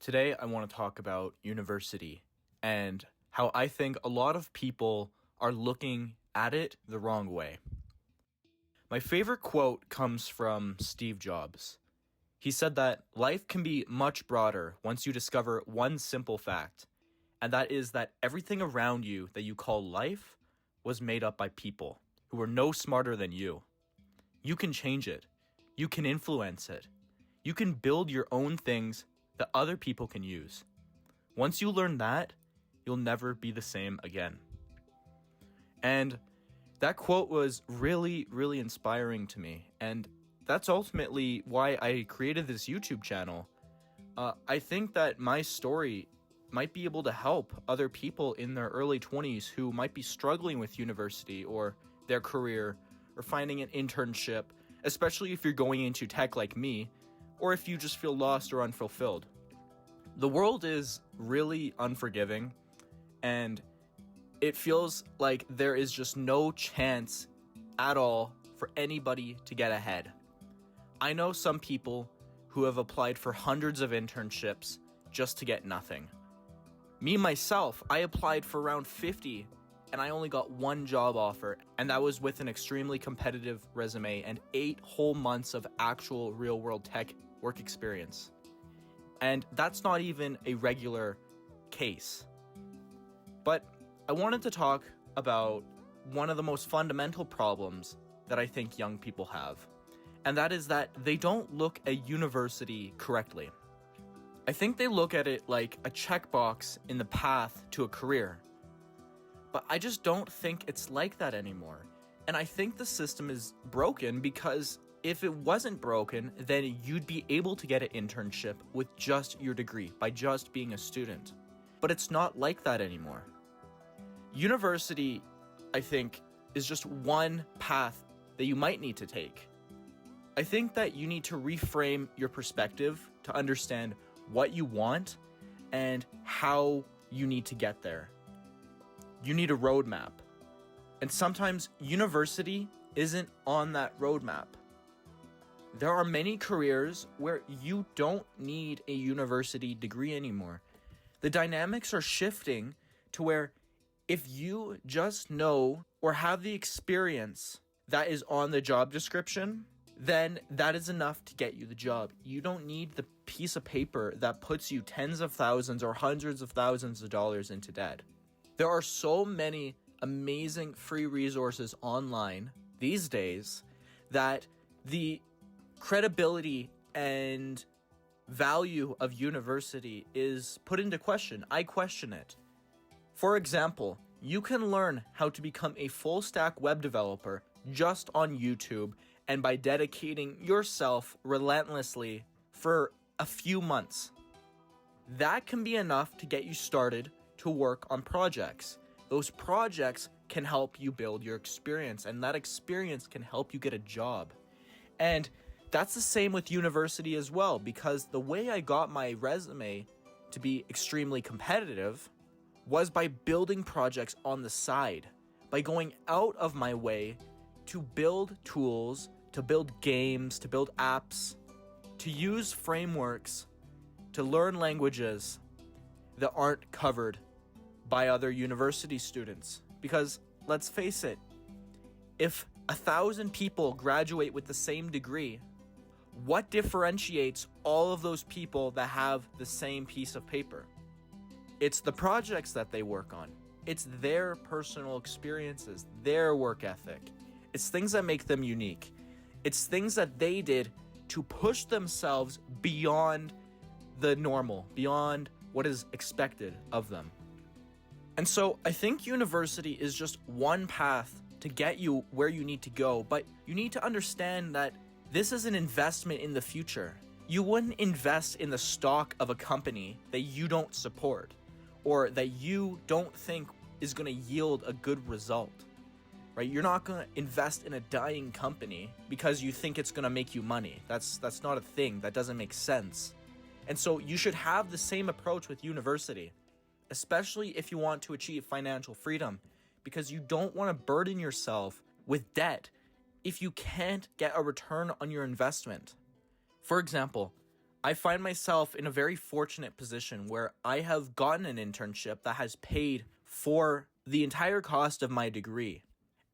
Today, I want to talk about university and how I think a lot of people are looking at it the wrong way. My favorite quote comes from Steve Jobs. He said that life can be much broader once you discover one simple fact, and that is that everything around you that you call life was made up by people who were no smarter than you. You can change it. You can influence it. You can build your own things that other people can use. Once you learn that, you'll never be the same again. And that quote was really, really inspiring to me. And that's ultimately why I created this YouTube channel. I think that my story might be able to help other people in their early 20s who might be struggling with university or their career or finding an internship, especially if you're going into tech like me, or if you just feel lost or unfulfilled. The world is really unforgiving, and it feels like there is just no chance at all for anybody to get ahead. I know some people who have applied for hundreds of internships just to get nothing. Me, myself, I applied for around 50 and I only got one job offer, and that was with an extremely competitive resume and 8 whole months of actual real-world tech work experience. And that's not even a regular case. But I wanted to talk about one of the most fundamental problems that I think young people have, and that is that they don't look at university correctly. I think they look at it like a checkbox in the path to a career. But I just don't think it's like that anymore. And I think the system is broken because if it wasn't broken, then you'd be able to get an internship with just your degree, by just being a student. But it's not like that anymore. University, I think, is just one path that you might need to take. I think that you need to reframe your perspective to understand what you want and how you need to get there. You need a roadmap. And sometimes university isn't on that roadmap. There are many careers where you don't need a university degree anymore. The dynamics are shifting to where if you just know or have the experience that is on the job description, then that is enough to get you the job. You don't need the piece of paper that puts you tens of thousands or hundreds of thousands of dollars into debt. There are so many amazing free resources online these days that the credibility and value of university is put into question. I question it. For example, you can learn how to become a full stack web developer just on YouTube and by dedicating yourself relentlessly for a few months. That can be enough to get you started to work on projects. Those projects can help you build your experience, and that experience can help you get a job. And that's the same with university as well, because the way I got my resume to be extremely competitive was by building projects on the side, by going out of my way to build tools, to build games, to build apps, to use frameworks, to learn languages that aren't covered by other university students. Because let's face it, if 1,000 people graduate with the same degree, what differentiates all of those people that have the same piece of paper? It's the projects that they work on. It's their personal experiences, their work ethic. It's things that make them unique. It's things that they did to push themselves beyond the normal, beyond what is expected of them. And so I think university is just one path to get you where you need to go, but you need to understand that this is an investment in the future. You wouldn't invest in the stock of a company that you don't support or that you don't think is going to yield a good result, right? You're not going to invest in a dying company because you think it's going to make you money. That's not a thing. That doesn't make sense. And so you should have the same approach with university, especially if you want to achieve financial freedom, because you don't want to burden yourself with debt if you can't get a return on your investment. For example, I find myself in a very fortunate position where I have gotten an internship that has paid for the entire cost of my degree.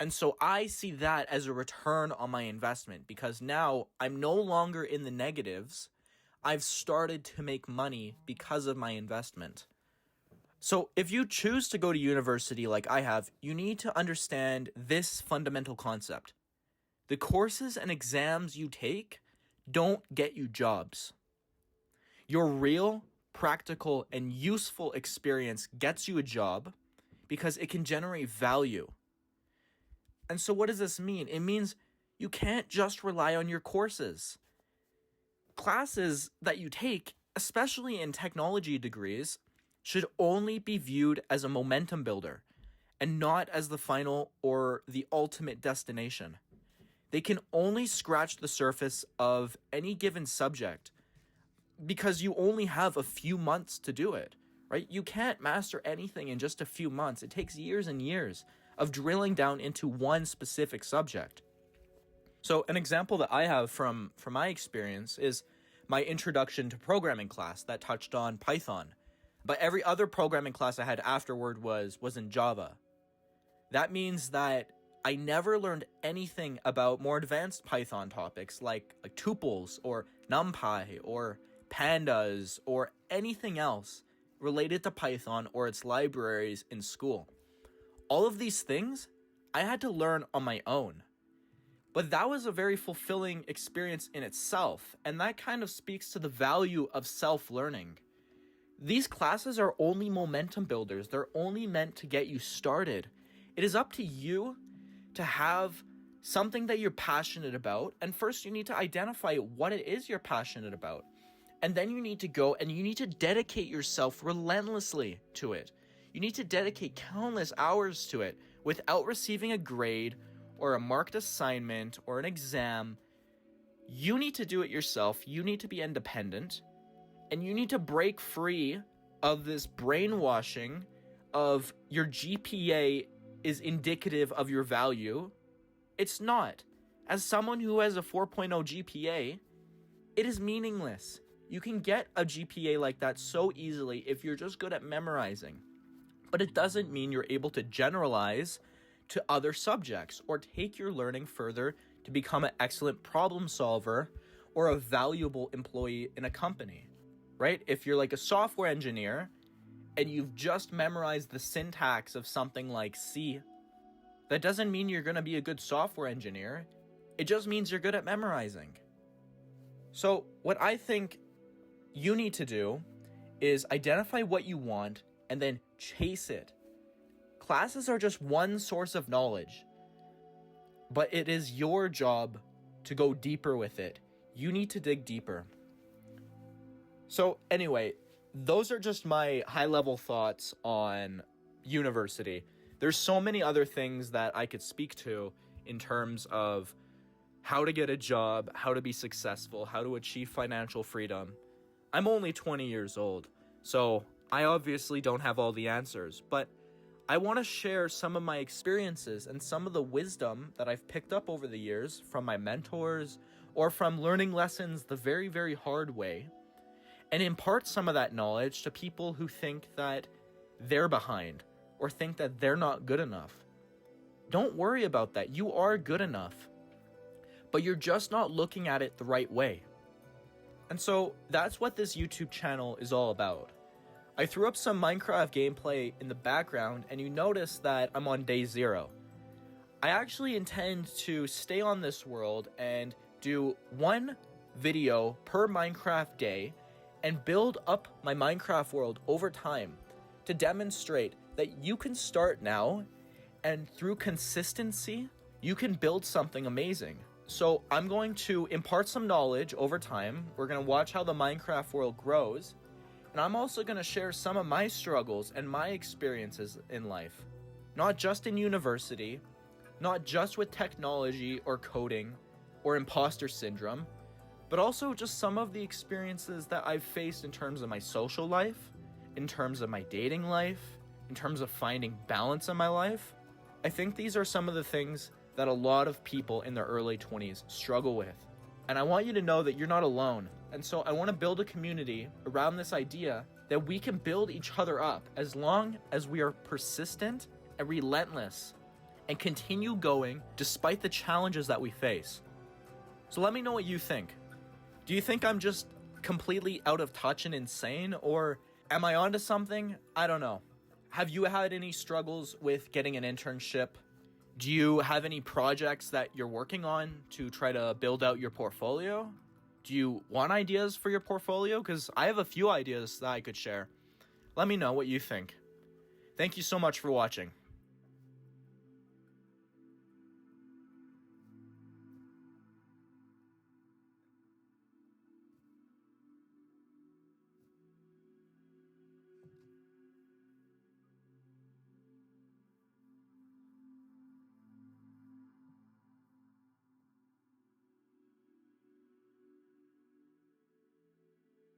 And so I see that as a return on my investment because now I'm no longer in the negatives. I've started to make money because of my investment. So if you choose to go to university like I have, you need to understand this fundamental concept. The courses and exams you take don't get you jobs. Your real, practical, and useful experience gets you a job because it can generate value. And so what does this mean? It means you can't just rely on your courses. Classes that you take, especially in technology degrees, should only be viewed as a momentum builder and not as the final or the ultimate destination. They can only scratch the surface of any given subject because you only have a few months to do it, right? You can't master anything in just a few months. It takes years and years of drilling down into one specific subject. So an example that I have from my experience is my introduction to programming class that touched on Python. But every other programming class I had afterward was in Java. That means that I never learned anything about more advanced Python topics like tuples or NumPy or pandas or anything else related to Python or its libraries in school. All of these things I had to learn on my own. But that was a very fulfilling experience in itself, and that kind of speaks to the value of self-learning. These classes are only momentum builders. They're only meant to get you started. It is up to you to have something that you're passionate about, and first you need to identify what it is you're passionate about. And then you need to go and you need to dedicate yourself relentlessly to it. You need to dedicate countless hours to it without receiving a grade or a marked assignment or an exam. You need to do it yourself. You need to be independent. And you need to break free of this brainwashing of your GPA is indicative of your value. It's not. As someone who has a 4.0 GPA, it is meaningless. You can get a GPA like that so easily if you're just good at memorizing. But it doesn't mean you're able to generalize to other subjects or take your learning further to become an excellent problem solver or a valuable employee in a company, right? If you're like a software engineer and you've just memorized the syntax of something like C, that doesn't mean you're going to be a good software engineer. It just means you're good at memorizing. So what I think you need to do is identify what you want and then chase it. Classes are just one source of knowledge, but it is your job to go deeper with it. You need to dig deeper. So anyway, those are just my high-level thoughts on university. There's so many other things that I could speak to in terms of how to get a job, how to be successful, how to achieve financial freedom. I'm only 20 years old, so I obviously don't have all the answers, but I want to share some of my experiences and some of the wisdom that I've picked up over the years from my mentors or from learning lessons the very, very hard way, and impart some of that knowledge to people who think that they're behind or think that they're not good enough. Don't worry about that. You are good enough, but you're just not looking at it the right way. And so that's what this YouTube channel is all about. I threw up some Minecraft gameplay in the background, and you notice that I'm on day 0. I actually intend to stay on this world and do one video per Minecraft day and build up my Minecraft world over time to demonstrate that you can start now, and through consistency, you can build something amazing. So I'm going to impart some knowledge over time. We're going to watch how the Minecraft world grows. And I'm also going to share some of my struggles and my experiences in life. Not just in university, not just with technology or coding or imposter syndrome, but also just some of the experiences that I've faced in terms of my social life, in terms of my dating life, in terms of finding balance in my life. I think these are some of the things that a lot of people in their early 20s struggle with. And I want you to know that you're not alone. And so I want to build a community around this idea that we can build each other up as long as we are persistent and relentless and continue going despite the challenges that we face. So let me know what you think. Do you think I'm just completely out of touch and insane, or am I onto something? I don't know. Have you had any struggles with getting an internship? Do you have any projects that you're working on to try to build out your portfolio? Do you want ideas for your portfolio? Because I have a few ideas that I could share. Let me know what you think. Thank you so much for watching.